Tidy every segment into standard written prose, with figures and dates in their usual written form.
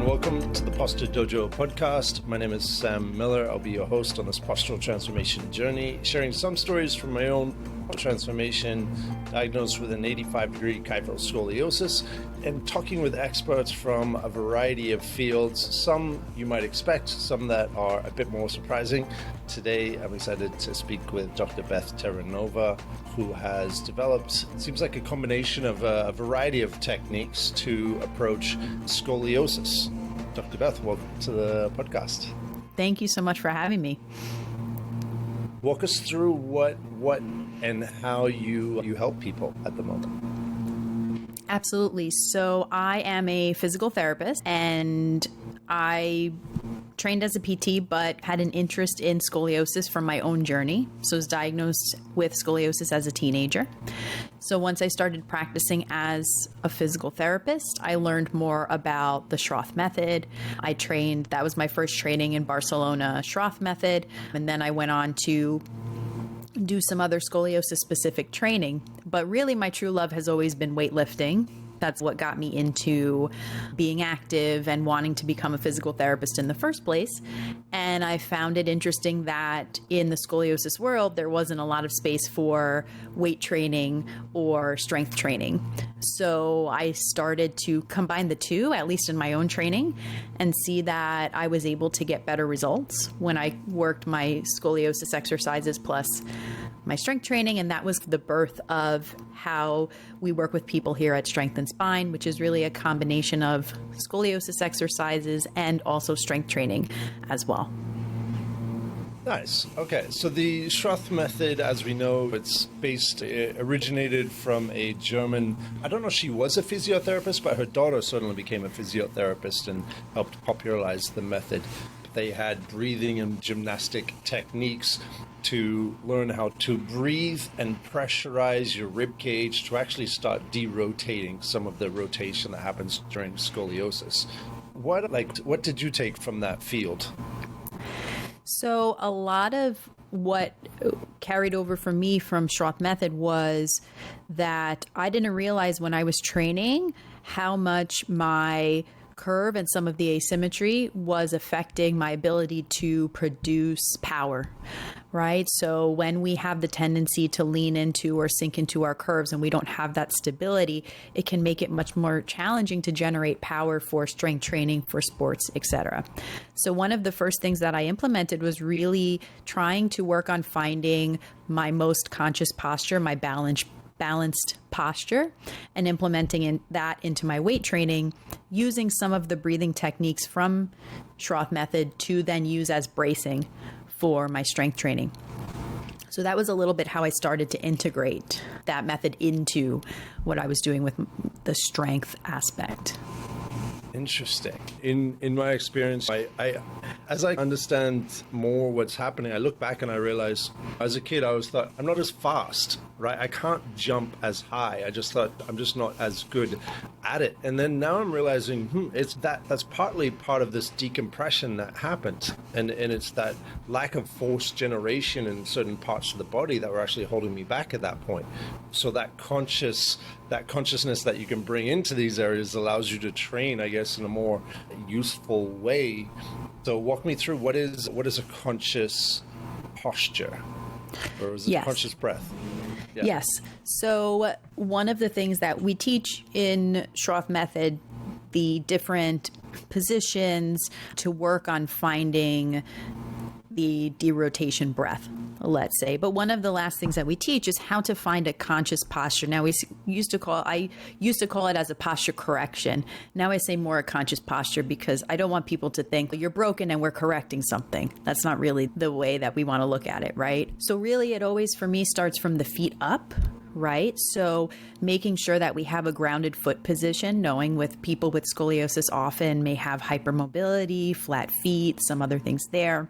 and welcome to the Posture Dojo podcast. My name is Sam Miller. I'll be your host on this postural transformation journey, sharing some stories from my own transformation, diagnosed with an 85-degree kyphoid scoliosis, and talking with experts from a variety of fields, some you might expect, some that are a bit more surprising. Today, I'm excited to speak with Dr. Beth Terranova, who has developed, it seems like a combination of a variety of techniques to approach scoliosis. Dr. Beth, welcome to the podcast. Thank you so much for having me. Walk us through what and how you help people at the moment. Absolutely. So I am a physical therapist and I trained as a PT, but had an interest in scoliosis from my own journey. So I was diagnosed with scoliosis as a teenager. So once I started practicing as a physical therapist, I learned more about the Schroth method. I trained, that was my first training in Barcelona, Schroth method. And then I went on to do some other scoliosis-specific training. But really my true love has always been weightlifting. That's what got me into being active and wanting to become a physical therapist in the first place. And I found it interesting that in the scoliosis world, there wasn't a lot of space for weight training or strength training. So I started to combine the two, at least in my own training, and see that I was able to get better results when I worked my scoliosis exercises plus my strength training. And that was the birth of how we work with people here at Strength and Spine, which is really a combination of scoliosis exercises and also strength training as well. Nice. Okay. So the Schroth method, as we know, it originated from a German, I don't know if she was a physiotherapist, but her daughter certainly became a physiotherapist and helped popularize the method. They had breathing and gymnastic techniques to learn how to breathe and pressurize your rib cage to actually start derotating some of the rotation that happens during scoliosis. What did you take from that field? So a lot of what carried over for me from Schroth method was that I didn't realize when I was training how much my curve and some of the asymmetry was affecting my ability to produce power, right? So when we have the tendency to lean into or sink into our curves and we don't have that stability, it can make it much more challenging to generate power for strength training, for sports, etc. So one of the first things that I implemented was really trying to work on finding my most conscious posture, my balanced posture, and implementing that into my weight training, using some of the breathing techniques from Schroth method to then use as bracing for my strength training. So that was a little bit how I started to integrate that method into what I was doing with the strength aspect. Interesting. In my experience, I as I understand more what's happening, I look back and I realize as a kid I always thought I'm not as fast, right? I can't jump as high. I just thought I'm just not as good at it. And then now I'm realizing that's partly part of this decompression that happened. And it's that lack of force generation in certain parts of the body that were actually holding me back at that point. So that consciousness that you can bring into these areas allows you to train, I guess, in a more useful way. So walk me through what is a conscious posture, or is it Yes. conscious breath? Yeah. Yes. So one of the things that we teach in Schroth method, the different positions to work on finding the derotation breath, let's say. But one of the last things that we teach is how to find a conscious posture. Now I used to call it as a posture correction. Now I say more a conscious posture because I don't want people to think you're broken and we're correcting something. That's not really the way that we want to look at it, right? So really it always for me starts from the feet up, right? So making sure that we have a grounded foot position, knowing with people with scoliosis often may have hypermobility, flat feet, some other things there.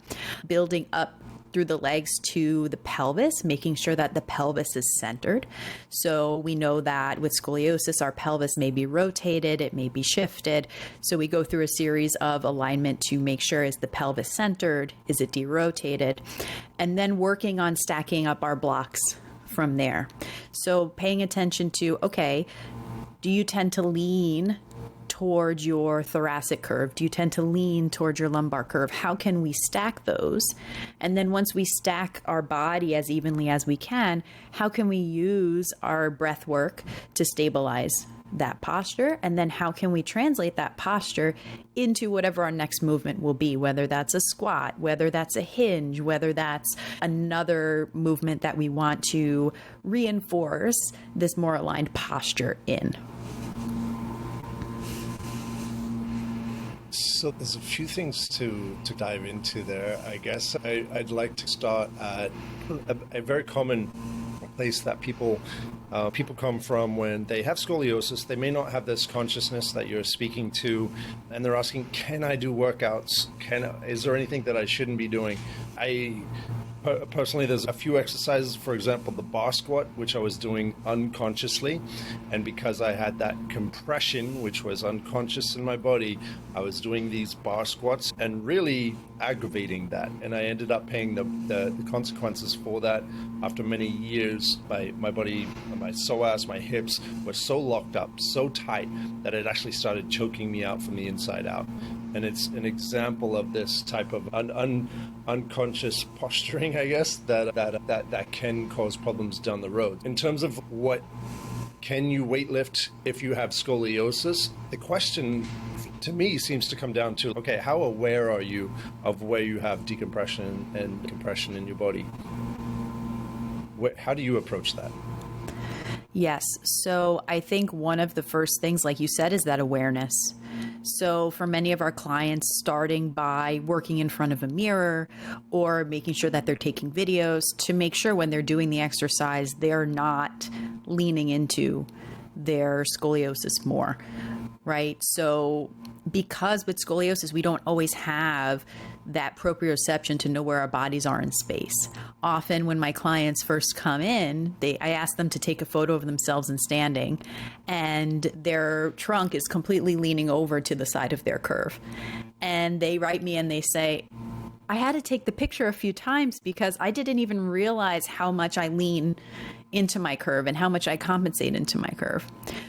Building up through the legs to the pelvis, making sure that the pelvis is centered. So we know that with scoliosis, our pelvis may be rotated, it may be shifted. So we go through a series of alignment to make sure, is the pelvis centered? Is it derotated? And then working on stacking up our blocks from there. So paying attention to, okay, do you tend to lean towards your thoracic curve? Do you tend to lean towards your lumbar curve? How can we stack those? And then once we stack our body as evenly as we can, how can we use our breath work to stabilize that posture? And then how can we translate that posture into whatever our next movement will be, whether that's a squat, whether that's a hinge, whether that's another movement that we want to reinforce this more aligned posture in. So there's a few things to dive into there. I guess I'd like to start at a very common place that people come from when they have scoliosis. They may not have this consciousness that you're speaking to, and they're asking, can I do workouts? Is there anything that I shouldn't be doing? Personally, there's a few exercises, for example, the bar squat, which I was doing unconsciously. And because I had that compression, which was unconscious in my body, I was doing these bar squats and really aggravating that. And I ended up paying the consequences for that after many years. My body, my psoas, my hips were so locked up, so tight, that it actually started choking me out from the inside out. And it's an example of this type of unconscious posturing, I guess, that can cause problems down the road. In terms of what can you weightlift if you have scoliosis, the question to me seems to come down to, okay, how aware are you of where you have decompression and compression in your body? How do you approach that? Yes. So I think one of the first things, like you said, is that awareness. So for many of our clients, starting by working in front of a mirror or making sure that they're taking videos to make sure when they're doing the exercise, they're not leaning into their scoliosis more, right? So because with scoliosis, we don't always have that proprioception to know where our bodies are in space. Often when my clients first come in, I ask them to take a photo of themselves in standing, and their trunk is completely leaning over to the side of their curve. And they write me and they say, I had to take the picture a few times because I didn't even realize how much I lean into my curve and how much I compensate into my curve.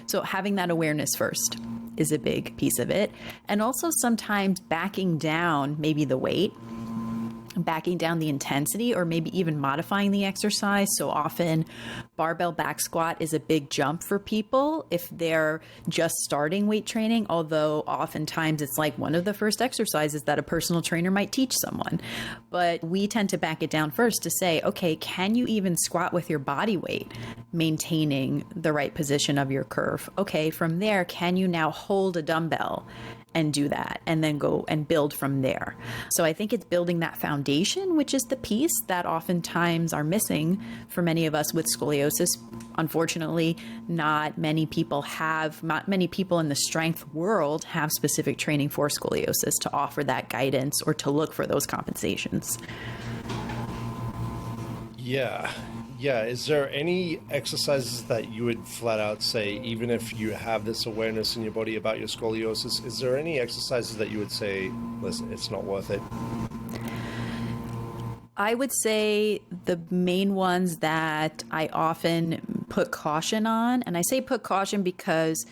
So having that awareness first is a big piece of it. And also sometimes backing down maybe the weight, backing down the intensity, or maybe even modifying the exercise. So often barbell back squat is a big jump for people if they're just starting weight training, although oftentimes it's like one of the first exercises that a personal trainer might teach someone. But we tend to back it down first to say, okay, can you even squat with your body weight, maintaining the right position of your curve? Okay, from there, can you now hold a dumbbell and do that, and then go and build from there? So I think it's building that foundation, which is the piece that oftentimes are missing for many of us with scoliosis. Unfortunately, not many people in the strength world have specific training for scoliosis to offer that guidance or to look for those compensations. Yeah, is there any exercises that you would flat out say, even if you have this awareness in your body about your scoliosis, is there any exercises that you would say, listen, it's not worth it? I would say the main ones that I often put caution on, and I say put caution because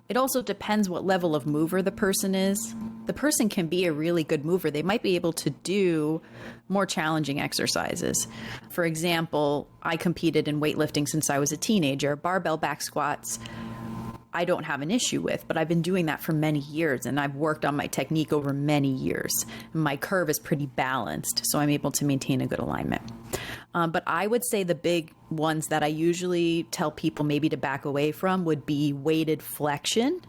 it also depends what level of mover the person is. The person can be a really good mover. They might be able to do more challenging exercises. For example, I competed in weightlifting since I was a teenager. Barbell back squats, I don't have an issue with, but I've been doing that for many years, and I've worked on my technique over many years. My curve is pretty balanced, so I'm able to maintain a good alignment. But I would say the big ones that I usually tell people maybe to back away from would be weighted flexion.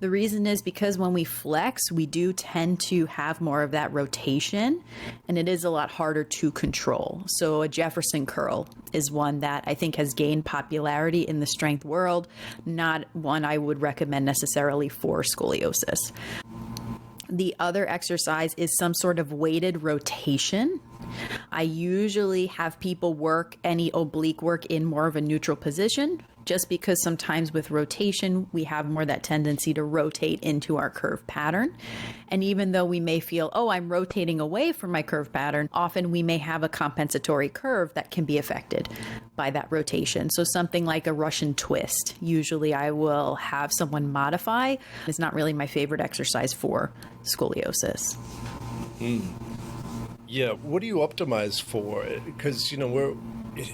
The reason is because when we flex, we do tend to have more of that rotation, and it is a lot harder to control. So a Jefferson curl is one that I think has gained popularity in the strength world, not one I would recommend necessarily for scoliosis. The other exercise is some sort of weighted rotation. I usually have people work any oblique work in more of a neutral position, just because sometimes with rotation, we have more that tendency to rotate into our curve pattern. And even though we may feel, oh, I'm rotating away from my curve pattern, often we may have a compensatory curve that can be affected by that rotation. So something like a Russian twist, usually I will have someone modify. It's not really my favorite exercise for scoliosis. Yeah, what do you optimize for? Because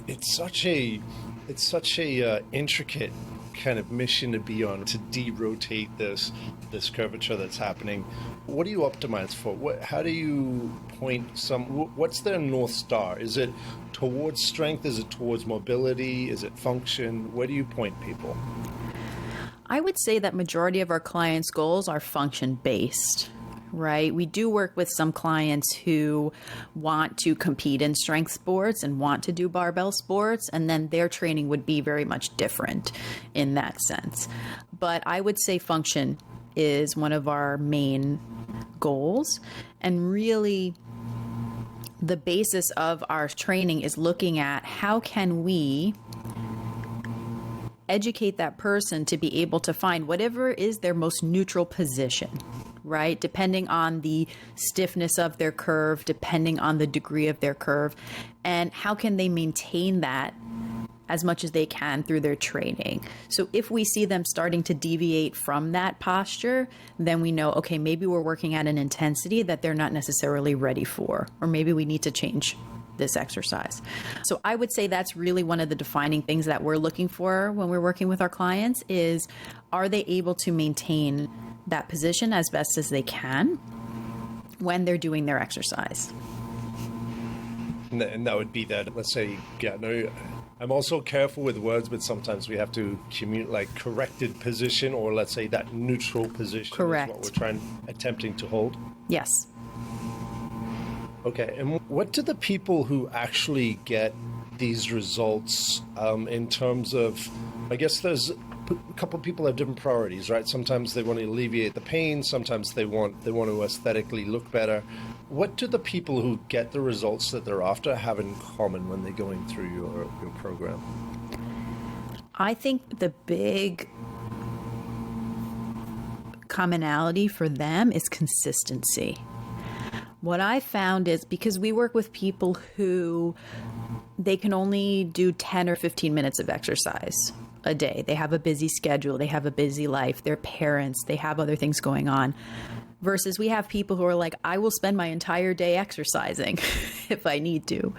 it's such a intricate kind of mission to be on, to de-rotate this curvature that's happening. What do you optimize for? How do you point what's their North Star? Is it towards strength? Is it towards mobility? Is it function? Where do you point people? I would say that majority of our clients' goals are function-based. Right? We do work with some clients who want to compete in strength sports and want to do barbell sports, and then their training would be very much different in that sense. But I would say function is one of our main goals, and really the basis of our training is looking at how can we educate that person to be able to find whatever is their most neutral position, right? Depending on the stiffness of their curve, depending on the degree of their curve, and how can they maintain that as much as they can through their training. So if we see them starting to deviate from that posture, then we know, okay, maybe we're working at an intensity that they're not necessarily ready for, or maybe we need to change this exercise. So I would say that's really one of the defining things that we're looking for when we're working with our clients is, are they able to maintain that position as best as they can when they're doing their exercise? And that would be that, let's say, I'm also careful with words, but sometimes we have to communicate like corrected position, or let's say that neutral position. Correct. Is what we're attempting to hold. Yes. Okay, and what do the people who actually get these results in terms of, I guess there's a couple of people have different priorities, right? Sometimes they want to alleviate the pain, sometimes they want to aesthetically look better. What do the people who get the results that they're after have in common when they're going through your program? I think the big commonality for them is consistency. What I found is, because we work with people who they can only do 10 or 15 minutes of exercise a day. They have a busy schedule. They have a busy life. They're parents. They have other things going on. Versus we have people who are like, I will spend my entire day exercising if I need to.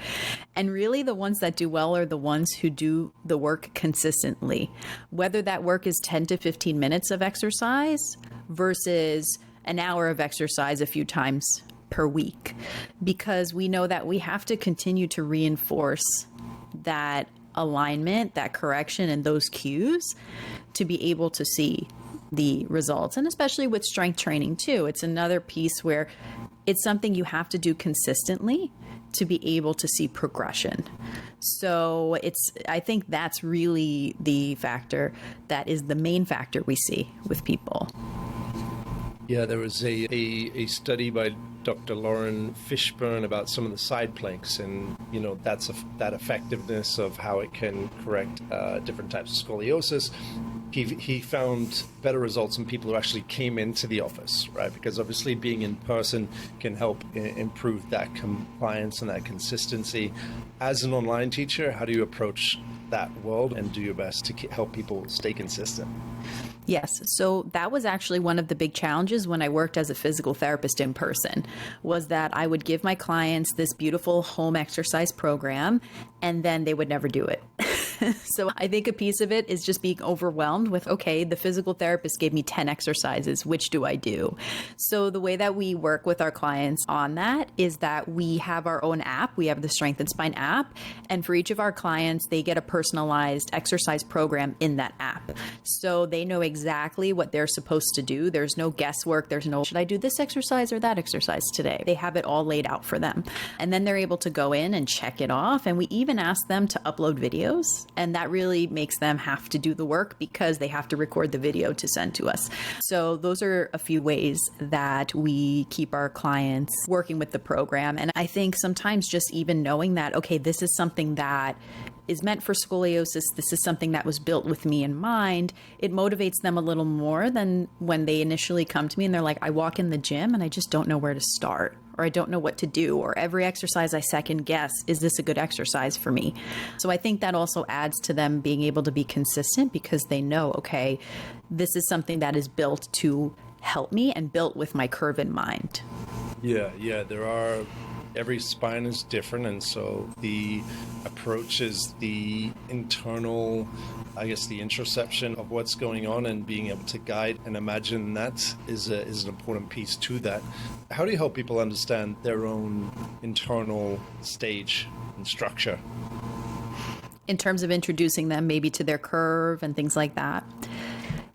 And really the ones that do well are the ones who do the work consistently. Whether that work is 10 to 15 minutes of exercise versus an hour of exercise a few times per week, because we know that we have to continue to reinforce that alignment, that correction, and those cues to be able to see the results. And especially with strength training too, it's another piece where it's something you have to do consistently to be able to see progression. So I think that's really the factor that is the main factor we see with people. Yeah, there was a study by Dr. Lauren Fishburne about some of the side planks, and that effectiveness of how it can correct different types of scoliosis. He found better results in people who actually came into the office, right? Because obviously being in person can help improve that compliance and that consistency. As an online teacher, how do you approach that world and do your best to help people stay consistent? Yes. So that was actually one of the big challenges when I worked as a physical therapist in person, was that I would give my clients this beautiful home exercise program and then they would never do it. So I think a piece of it is just being overwhelmed with, okay, the physical therapist gave me 10 exercises. Which do I do? So the way that we work with our clients on that is that we have our own app. We have the Strength and Spine app. And for each of our clients, they get a personalized exercise program in that app. So they know exactly what they're supposed to do. There's no guesswork. There's no, should I do this exercise or that exercise today? They have it all laid out for them. And then they're able to go in and check it off. And we even ask them to upload videos. And that really makes them have to do the work because they have to record the video to send to us. So those are a few ways that we keep our clients working with the program. And I think sometimes just even knowing that, okay, this is something that is meant for scoliosis, this is something that was built with me in mind, it motivates them a little more than when they initially come to me and they're like, I walk in the gym and I just don't know where to start, or I don't know what to do, or every exercise I second guess, is this a good exercise for me? So I think that also adds to them being able to be consistent because they know, okay, this is something that is built to help me and built with my curve in mind. Yeah, every spine is different, and so the approach is the internal, I guess, the introception of what's going on and being able to guide and imagine that is an important piece to that. How do you help people understand their own internal stage and structure? In terms of introducing them maybe to their curve and things like that.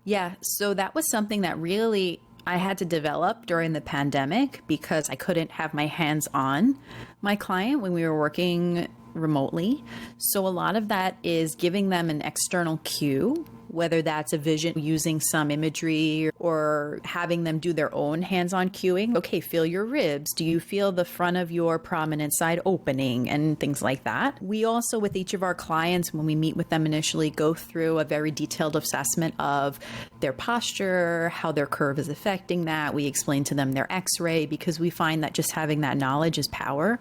Yeah, so that was something that really I had to develop during the pandemic because I couldn't have my hands on my client when we were working remotely. So a lot of that is giving them an external cue, whether that's a vision using some imagery or having them do their own hands-on cueing. Okay, feel your ribs. Do you feel the front of your prominent side opening and things like that? We also, with each of our clients, when we meet with them initially, go through a very detailed assessment of their posture, how their curve is affecting that. We explain to them their x-ray because we find that just having that knowledge is power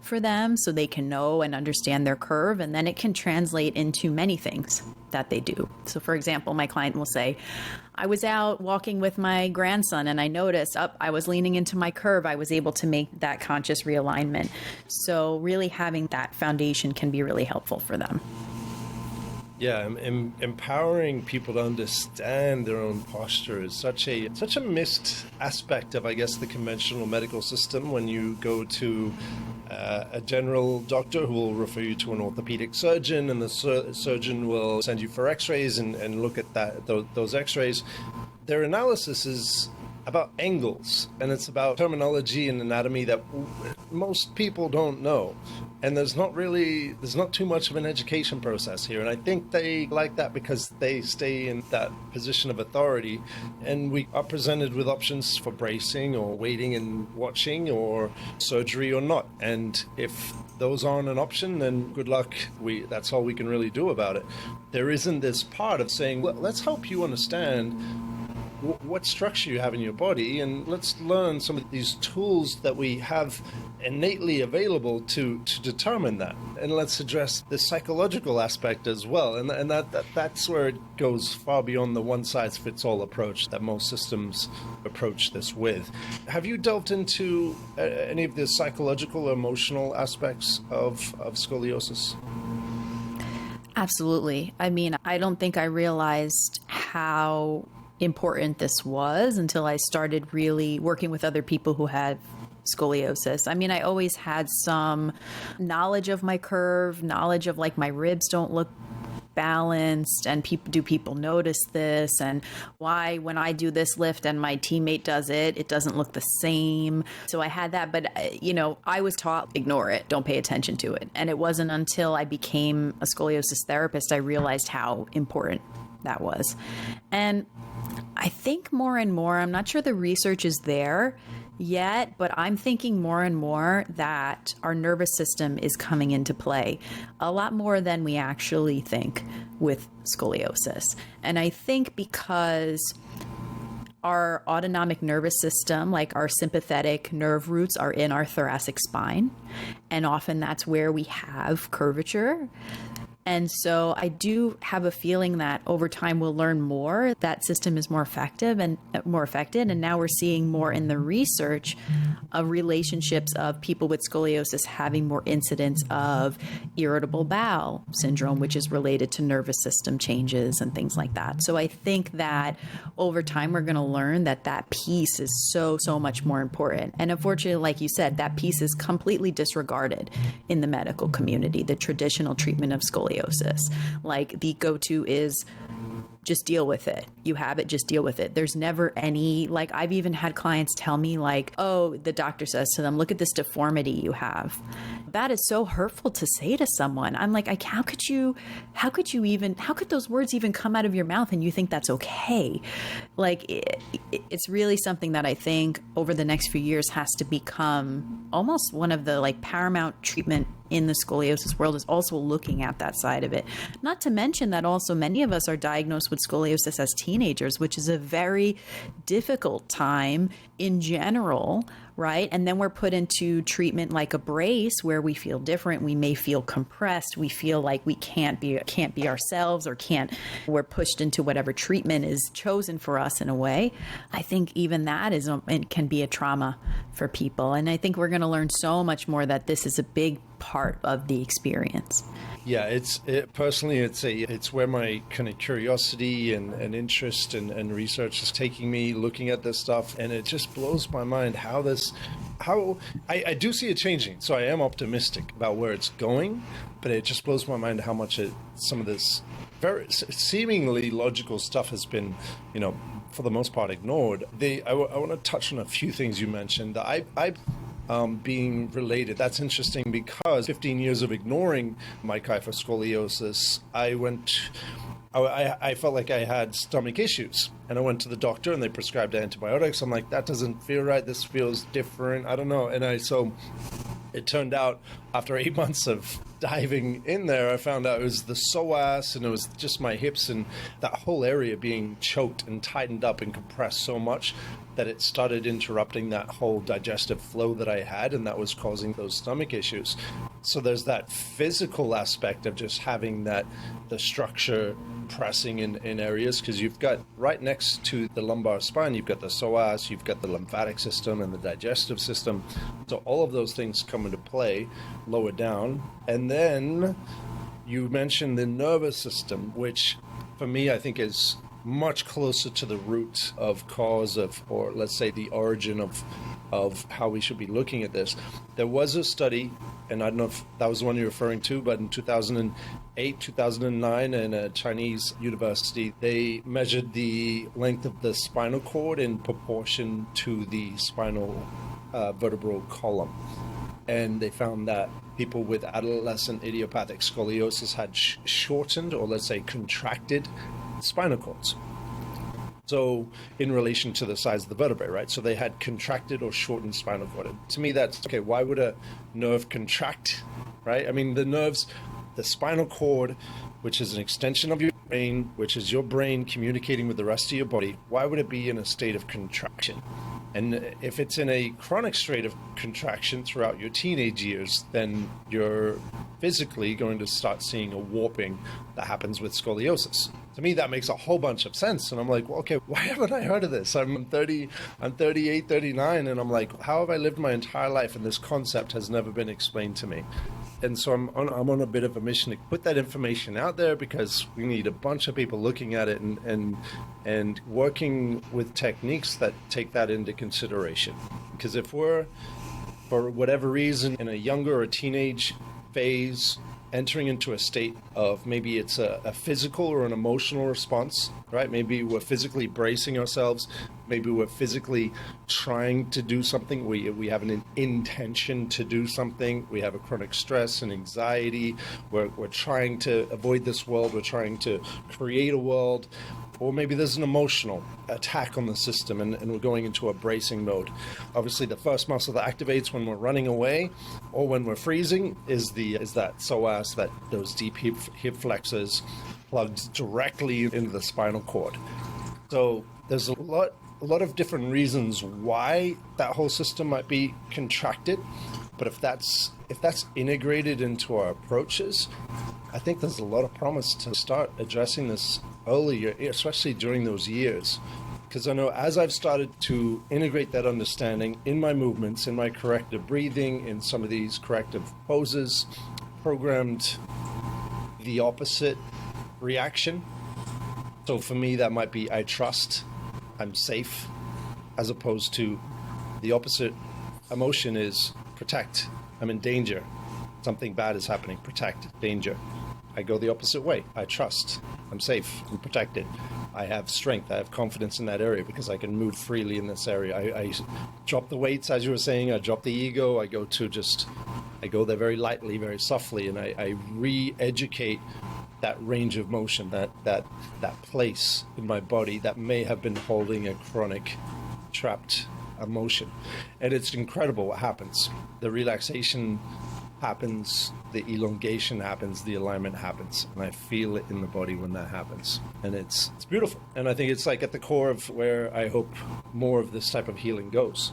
for them so they can know and understand their curve, and then it can translate into many things that they do. So for example, my client will say, I was out walking with my grandson and I noticed I was leaning into my curve. I was able to make that conscious realignment. So really having that foundation can be really helpful for them. Yeah, empowering people to understand their own posture is such a missed aspect of, I guess, the conventional medical system. When you go to a general doctor who will refer you to an orthopedic surgeon, and the surgeon will send you for x-rays and look at those x-rays, their analysis is about angles, and it's about terminology and anatomy that most people don't know. And there's not too much of an education process here. And I think they like that because they stay in that position of authority. And we are presented with options for bracing or waiting and watching or surgery or not. And if those aren't an option, then good luck. That's all we can really do about it. There isn't this part of saying, well, let's help you understand what structure you have in your body, and let's learn some of these tools that we have innately available to determine that, and let's address the psychological aspect as well, and that's where it goes far beyond the one-size-fits-all approach that most systems approach this with. Have you delved into any of the psychological or emotional aspects of scoliosis? Absolutely. I mean, I don't think I realized how important this was until I started really working with other people who had scoliosis. I mean, I always had some knowledge of my curve, knowledge of like my ribs don't look balanced, and do people notice this, and why when I do this lift and my teammate does it, it doesn't look the same. So I had that, but I was taught ignore it, don't pay attention to it. And it wasn't until I became a scoliosis therapist I realized how important that was. And I think more and more, I'm not sure the research is there yet, but I'm thinking more and more that our nervous system is coming into play a lot more than we actually think with scoliosis. And I think because our autonomic nervous system, like our sympathetic nerve roots, are in our thoracic spine, and often that's where we have curvature. And so I do have a feeling that over time we'll learn more. That system is more effective and more affected. And now we're seeing more in the research of relationships of people with scoliosis having more incidents of irritable bowel syndrome, which is related to nervous system changes and things like that. So I think that over time we're going to learn that that piece is so much more important. And unfortunately, like you said, that piece is completely disregarded in the medical community, the traditional treatment of scoliosis. Like the go-to is just deal with it. You have it, just deal with it. There's never any, like, I've even had clients tell me, like, oh, the doctor says to them, look at this deformity you have. That is so hurtful to say to someone. I'm like, how could those words even come out of your mouth and you think that's okay? Like, it's really something that I think over the next few years has to become almost one of the like paramount treatment in the scoliosis world, is also looking at that side of it. Not to mention that also many of us are diagnosed with scoliosis as teenagers, which is a very difficult time in general, right? And then we're put into treatment like a brace where we feel different. We may feel compressed. We feel like we can't be ourselves, or we're pushed into whatever treatment is chosen for us in a way. I think even that it can be a trauma for people. And I think we're going to learn so much more that this is a big part of the experience. Yeah, personally, it's where my kind of curiosity and interest and research is taking me, looking at this stuff, and it just blows my mind how I do see it changing. So I am optimistic about where it's going, but it just blows my mind how much some of this very seemingly logical stuff has been, for the most part, ignored. I want to touch on a few things you mentioned. Being related. That's interesting because 15 years of ignoring my kypher scoliosis, I felt like I had stomach issues, and I went to the doctor and they prescribed antibiotics. I'm like, that doesn't feel right. This feels different. I don't know. So it turned out after 8 months of diving in there, I found out it was the psoas, and it was just my hips and that whole area being choked and tightened up and compressed so much that it started interrupting that whole digestive flow that I had, and that was causing those stomach issues. So there's that physical aspect of just having the structure pressing in areas, because you've got right next to the lumbar spine, you've got the psoas, you've got the lymphatic system and the digestive system. So all of those things come into play lower down. And then you mentioned the nervous system, which for me, I think is much closer to the root of cause or let's say the origin of how we should be looking at this. There was a study, and I don't know if that was the one you're referring to, but in 2008, 2009, in a Chinese university, they measured the length of the spinal cord in proportion to the spinal vertebral column. And they found that people with adolescent idiopathic scoliosis had shortened, or let's say contracted, spinal cords. So in relation to the size of the vertebrae, right? So they had contracted or shortened spinal cord. And to me, that's okay. Why would a nerve contract, right? I mean, the nerves, the spinal cord, which is an extension of your brain, which is your brain communicating with the rest of your body, why would it be in a state of contraction? And if it's in a chronic state of contraction throughout your teenage years, then you're physically going to start seeing a warping that happens with scoliosis. To me, that makes a whole bunch of sense. And I'm like, well, okay, why haven't I heard of this? I'm 38, 39, and I'm like, how have I lived my entire life and this concept has never been explained to me? And so I'm on a bit of a mission to put that information out there, because we need a bunch of people looking at it and working with techniques that take that into consideration. Because if we're, for whatever reason, in a younger or teenage phase, entering into a state of maybe it's a physical or an emotional response, right? Maybe we're physically bracing ourselves. Maybe we're physically trying to do something. We have an intention to do something. We have a chronic stress and anxiety. We're trying to avoid this world. We're trying to create a world. Or maybe there's an emotional attack on the system and we're going into a bracing mode. Obviously, the first muscle that activates when we're running away or when we're freezing is that psoas, those deep hip flexors plugged directly into the spinal cord. So there's a lot of different reasons why that whole system might be contracted. But if that's integrated into our approaches, I think there's a lot of promise to start addressing this earlier, especially during those years. Because I know as I've started to integrate that understanding in my movements, in my corrective breathing, in some of these corrective poses, programmed the opposite reaction. So for me, that might be I trust, I'm safe, as opposed to the opposite emotion is protect, I'm in danger, something bad is happening, protect, danger. I go the opposite way. I trust. I'm safe. I'm protected. I have strength. I have confidence in that area because I can move freely in this area. I drop the weights, as you were saying. I drop the ego. I go there very lightly, very softly, and I re-educate that range of motion, that place in my body that may have been holding a chronic, trapped emotion. And it's incredible what happens. The relaxation happens, the elongation happens, the alignment happens, and I feel it in the body when that happens, and it's beautiful. And I think it's like at the core of where I hope more of this type of healing goes.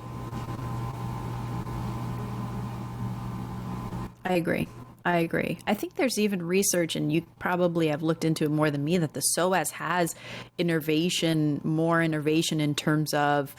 I agree. I think there's even research, and you probably have looked into it more than me, that the psoas has more innervation in terms of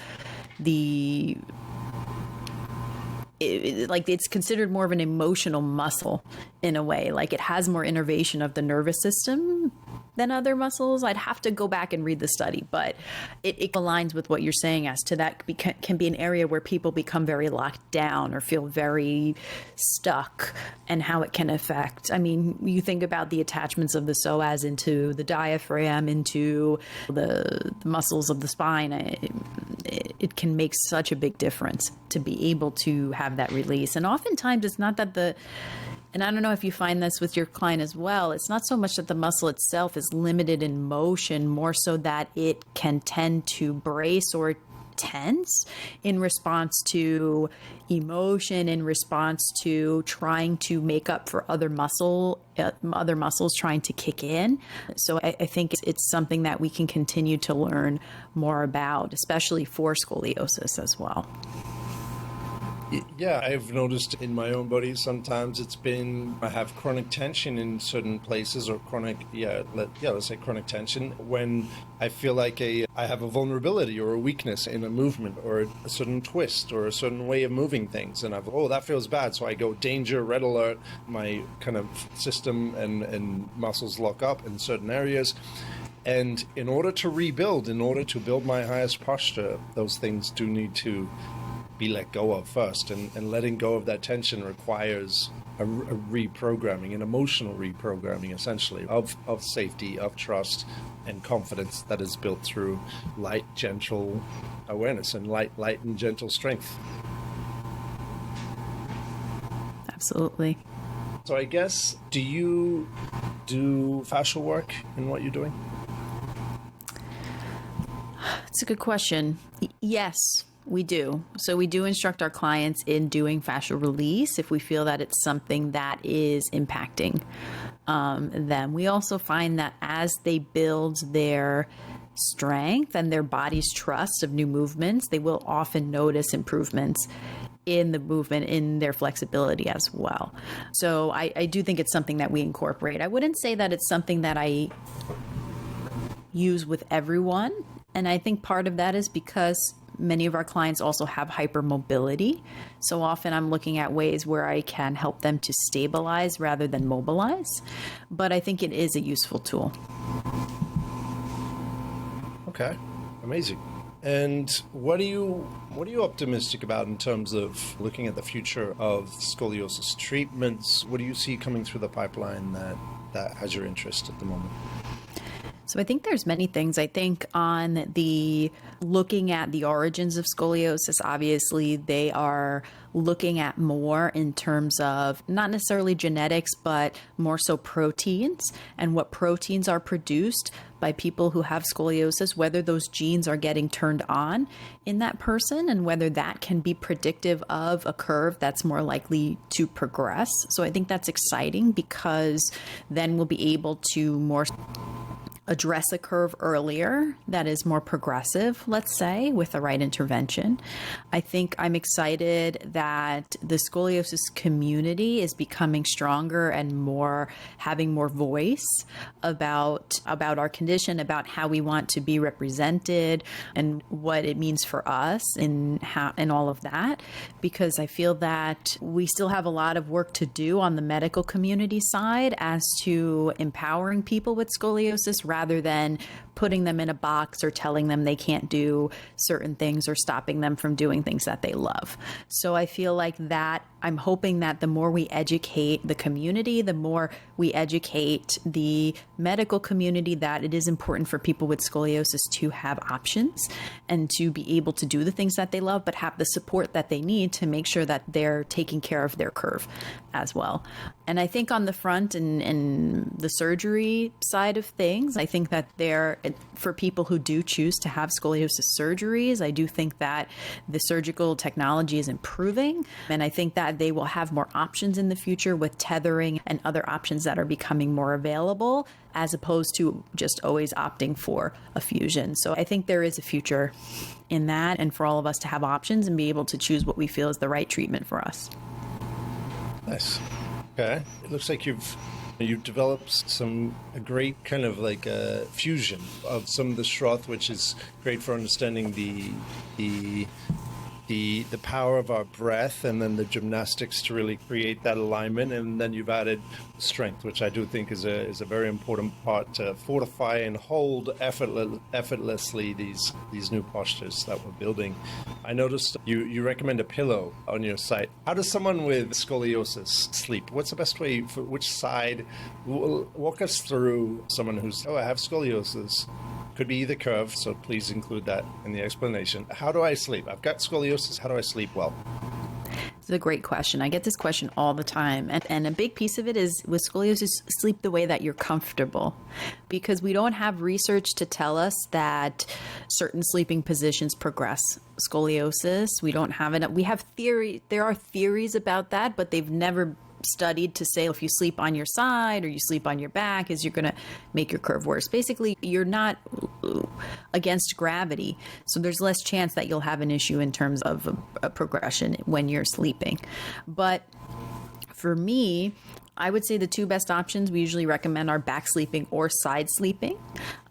it's considered more of an emotional muscle in a way. Like it has more innervation of the nervous system than other muscles. I'd have to go back and read the study, but it aligns with what you're saying as to that can be an area where people become very locked down or feel very stuck, and how it can affect. I mean, you think about the attachments of the psoas into the diaphragm, into the muscles of the spine. It can make such a big difference to be able to have that release. And oftentimes it's not that and I don't know if you find this with your client as well, it's not so much that the muscle itself is limited in motion, more so that it can tend to brace or tense in response to emotion, in response to trying to make up for other muscles trying to kick in. So I think it's something that we can continue to learn more about, especially for scoliosis as well. Yeah, I've noticed in my own body sometimes I have chronic tension in certain places, or let's say chronic tension, when I feel like I have a vulnerability or a weakness in a movement or a certain twist or a certain way of moving things. And that feels bad. So I go danger, red alert, my kind of system and muscles lock up in certain areas. And in order to rebuild, in order to build my highest posture, those things do need to be let go of first, and letting go of that tension requires a reprogramming, an emotional reprogramming, essentially, of safety, of trust, and confidence that is built through light, gentle awareness and light and gentle strength. Absolutely. So I guess, do you do fascial work in what you're doing? It's a good question. Yes. We do. So we do instruct our clients in doing fascial release if we feel that it's something that is impacting them. We also find that as they build their strength and their body's trust of new movements, they will often notice improvements in the movement, in their flexibility as well. So I do think it's something that we incorporate. I wouldn't say that it's something that I use with everyone. And I think part of that is because many of our clients also have hypermobility. So often I'm looking at ways where I can help them to stabilize rather than mobilize. But I think it is a useful tool. Okay, amazing. And what are you optimistic about in terms of looking at the future of scoliosis treatments? What do you see coming through the pipeline that has your interest at the moment? So I think there's many things. I think on the looking at the origins of scoliosis, obviously they are looking at more in terms of not necessarily genetics, but more so proteins and what proteins are produced by people who have scoliosis, whether those genes are getting turned on in that person and whether that can be predictive of a curve that's more likely to progress. So I think that's exciting because then we'll be able to more address a curve earlier that is more progressive, let's say, with the right intervention. I think I'm excited that the scoliosis community is becoming stronger and having more voice about our condition, about how we want to be represented and what it means for us and all of that, because I feel that we still have a lot of work to do on the medical community side as to empowering people with scoliosis rather rather than putting them in a box or telling them they can't do certain things or stopping them from doing things that they love. So I feel like that I'm hoping that the more we educate the community, the more we educate the medical community, that it is important for people with scoliosis to have options and to be able to do the things that they love, but have the support that they need to make sure that they're taking care of their curve as well. And I think on the front and the surgery side of things, I think that for people who do choose to have scoliosis surgeries, I do think that the surgical technology is improving. And I think that they will have more options in the future with tethering and other options that are becoming more available, as opposed to just always opting for a fusion. So I think there is a future in that, and for all of us to have options and be able to choose what we feel is the right treatment for us. Nice. Okay. It looks like you've developed a great kind of like a fusion of some of the Schroth, which is great for understanding the power of our breath, and then the gymnastics to really create that alignment. And then you've added strength, which I do think is a very important part to fortify and hold effortlessly these new postures that we're building. I noticed you recommend a pillow on your site. How does someone with scoliosis sleep? What's the best way, for which side? Walk us through someone who's, I have scoliosis. Could be either curve, so please include that in the explanation. How do I sleep? I've got scoliosis. How do I sleep well? It's a great question. I get this question all the time. And a big piece of it is with scoliosis, sleep the way that you're comfortable. Because we don't have research to tell us that certain sleeping positions progress scoliosis. We don't have it. We have theory. There are theories about that, but they've never studied to say if you sleep on your side or you sleep on your back, is you're going to make your curve worse. Basically, you're not against gravity, so there's less chance that you'll have an issue in terms of a progression when you're sleeping. But for me, I would say the two best options we usually recommend are back sleeping or side sleeping.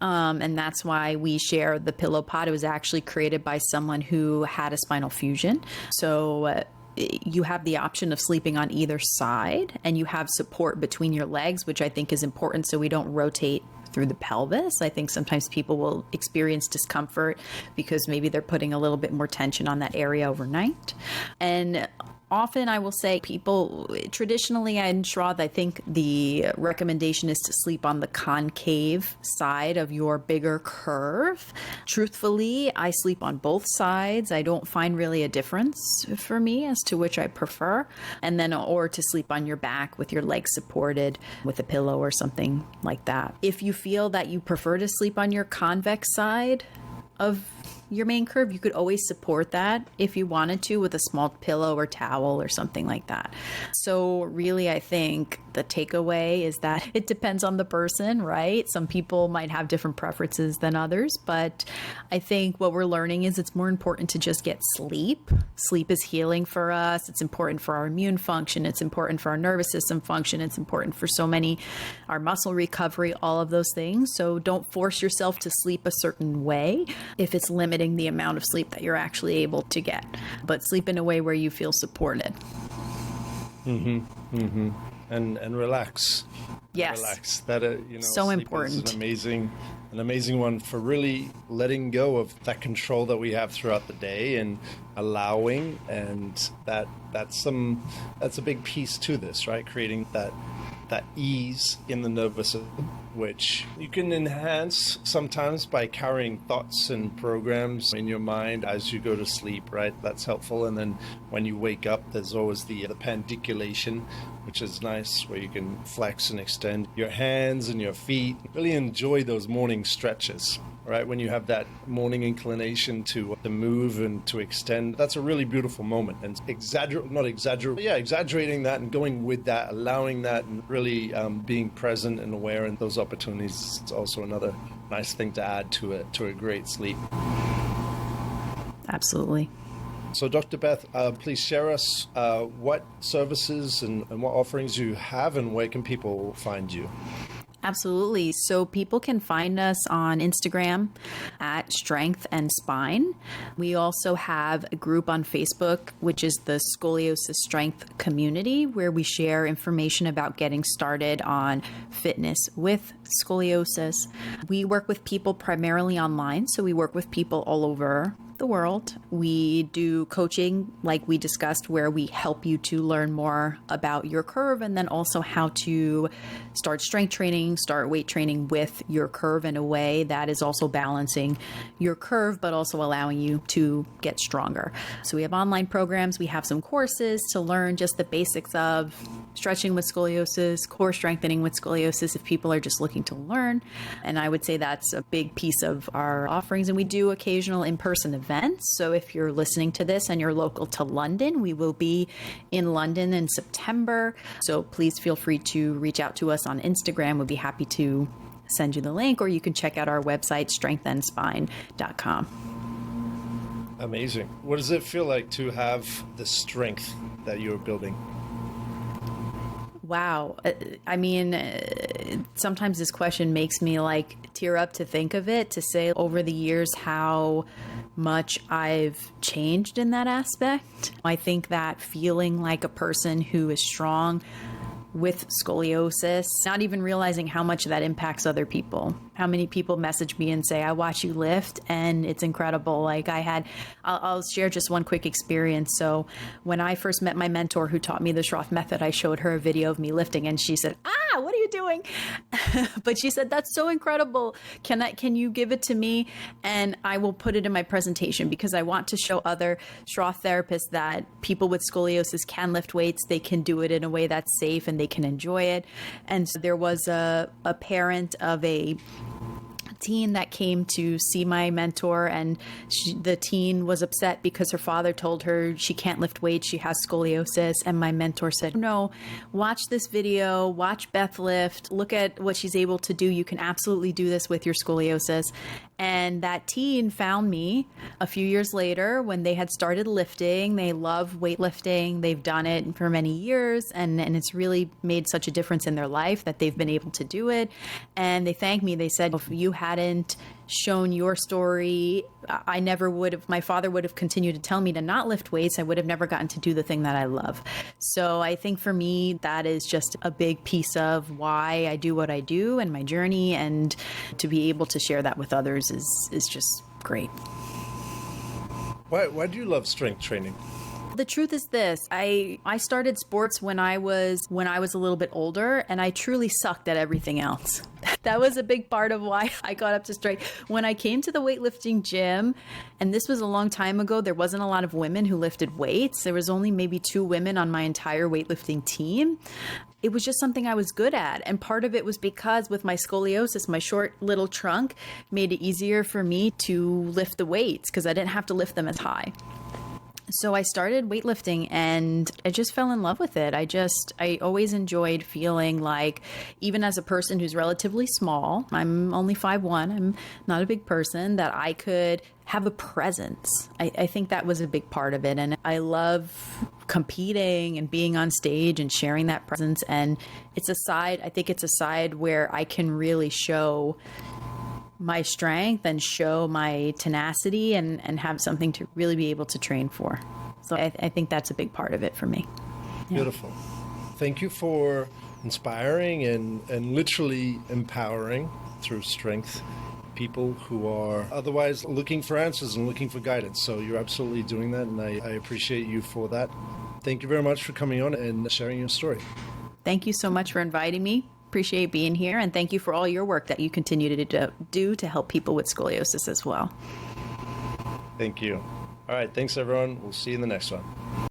And that's why we share the pillow pod. It was actually created by someone who had a spinal fusion. So you have the option of sleeping on either side, and you have support between your legs, which I think is important so we don't rotate through the pelvis. I think sometimes people will experience discomfort because maybe they're putting a little bit more tension on that area overnight. And often I will say people, traditionally in Shroth, I think the recommendation is to sleep on the concave side of your bigger curve. Truthfully, I sleep on both sides. I don't find really a difference for me as to which I prefer. And then, or to sleep on your back with your legs supported with a pillow or something like that. If you feel that you prefer to sleep on your convex side of your main curve, you could always support that if you wanted to with a small pillow or towel or something like that. So really, I think the takeaway is that it depends on the person, right? Some people might have different preferences than others, but I think what we're learning is it's more important to just get sleep. Sleep is healing for us. It's important for our immune function. It's important for our nervous system function. It's important for so many, our muscle recovery, all of those things. So don't force yourself to sleep a certain way if it's limiting the amount of sleep that you're actually able to get, but sleep in a way where you feel supported. And relax. Yes. Relax. That so sleep important. Is an amazing one for really letting go of that control that we have throughout the day and allowing, and that's a big piece to this, right? Creating that ease in the nervous system, which you can enhance sometimes by carrying thoughts and programs in your mind as you go to sleep, right? That's helpful. And then when you wake up, there's always the pandiculation, which is nice, where you can flex and extend your hands and your feet. Really enjoy those morning stretches, right? When you have that morning inclination to move and to extend, that's a really beautiful moment. And exaggerating that and going with that, allowing that, and really being present and aware in those opportunities is also another nice thing to add to a great sleep. Absolutely. So Dr. Beth, please share us what services and what offerings you have, and where can people find you? Absolutely. So people can find us on Instagram at Strength and Spine. We also have a group on Facebook, which is the Scoliosis Strength Community, where we share information about getting started on fitness with scoliosis. We work with people primarily online, so we work with people all over the world. We do coaching, like we discussed, where we help you to learn more about your curve and then also how to start strength training, start weight training with your curve in a way that is also balancing your curve, but also allowing you to get stronger. So we have online programs. We have some courses to learn just the basics of stretching with scoliosis, core strengthening with scoliosis if people are just looking to learn. And I would say that's a big piece of our offerings. And we do occasional in-person events. So if you're listening to this and you're local to London, we will be in London in September. So please feel free to reach out to us on Instagram. We'll be happy to send you the link, or you can check out our website, strengthandspine.com. Amazing. What does it feel like to have the strength that you're building? Wow. I mean, sometimes this question makes me like tear up to think of it, to say over the years how much I've changed in that aspect. I think that feeling like a person who is strong with scoliosis, not even realizing how much that impacts other people. How many people message me and say, I watch you lift and it's incredible. Like I'll share just one quick experience. So when I first met my mentor who taught me the Shroth method, I showed her a video of me lifting and she said, what are you doing? But she said, that's so incredible. Can you give it to me? And I will put it in my presentation because I want to show other Shroth therapists that people with scoliosis can lift weights. They can do it in a way that's safe and they can enjoy it. And so there was a parent of a teen that came to see my mentor, and the teen was upset because her father told her she can't lift weights, she has scoliosis. And my mentor said, no, watch this video, watch Beth lift, look at what she's able to do. You can absolutely do this with your scoliosis. And that teen found me a few years later when they had started lifting. They love weightlifting. They've done it for many years, and it's really made such a difference in their life that they've been able to do it. And they thanked me. They said, if you hadn't shown your story, I never would have, my father would have continued to tell me to not lift weights. I would have never gotten to do the thing that I love. So I think for me, that is just a big piece of why I do what I do and my journey, and to be able to share that with others is just great. Why do you love strength training? The truth is this, I started sports when I was a little bit older, and I truly sucked at everything else. That was a big part of why I got up to strength. When I came to the weightlifting gym, and this was a long time ago, there wasn't a lot of women who lifted weights. There was only maybe 2 women on my entire weightlifting team. It was just something I was good at. And part of it was because with my scoliosis, my short little trunk made it easier for me to lift the weights because I didn't have to lift them as high. So I started weightlifting and I just fell in love with it. I always enjoyed feeling like, even as a person who's relatively small, I'm only 5'1", I'm not a big person, that I could have a presence. I think that was a big part of it. And I love competing and being on stage and sharing that presence. And I think it's a side where I can really show my strength and show my tenacity and have something to really be able to train for. So I think that's a big part of it for me. Yeah. Beautiful. Thank you for inspiring and literally empowering through strength people who are otherwise looking for answers and looking for guidance. So you're absolutely doing that, and I appreciate you for that. Thank you very much for coming on and sharing your story. Thank you so much for inviting me. Appreciate being here, and thank you for all your work that you continue to do to help people with scoliosis as well. Thank you. All right, thanks everyone. We'll see you in the next one.